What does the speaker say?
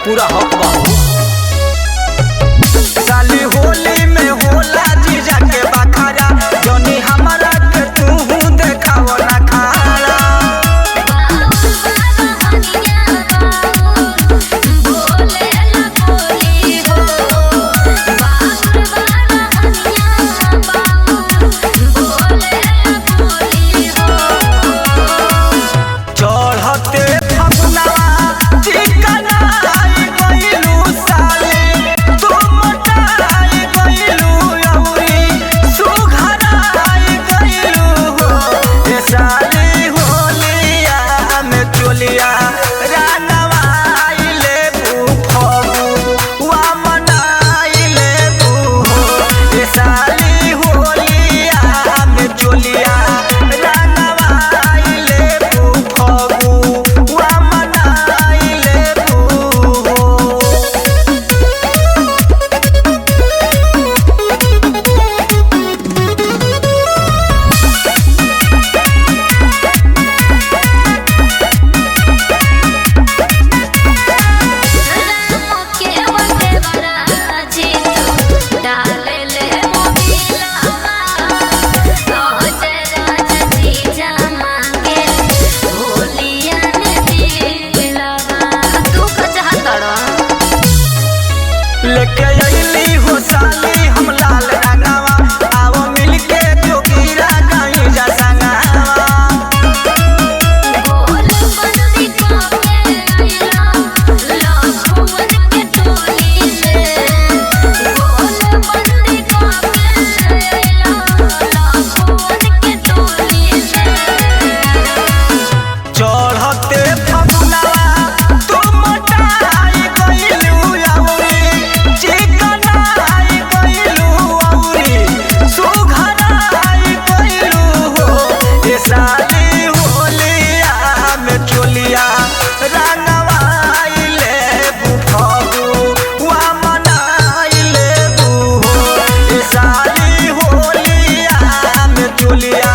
पूरा हक बा। साली होली में होला जीजा के बखारा, जनी हमारा के तू देखाव ना खारा। चढ़ते फगुनवा चिकना आई गइलू साली, तुम मोटाई गइलू अउरी सुघरा आई गइलू हो। ए साली होलिया में चोलिया रानवा आइले फगुआ मनाइले हो। ए साली होलिया में चोलिया रानवा आइले फगुआ मनाइले हो। लेके अइली हो साली हम लाल रंगवा, आओ मिलके जोगिरा गाई जा संगवा। चढ़ते फगुनवा तुम मोटाई गइलू अउरी चिकना आई गइलू अउरी सुघरा आई गइलू हो। ए साली होलिया में चोलिया रानवा आइले फगुआ मनाइले हो। ए साली होलिया में चोलिया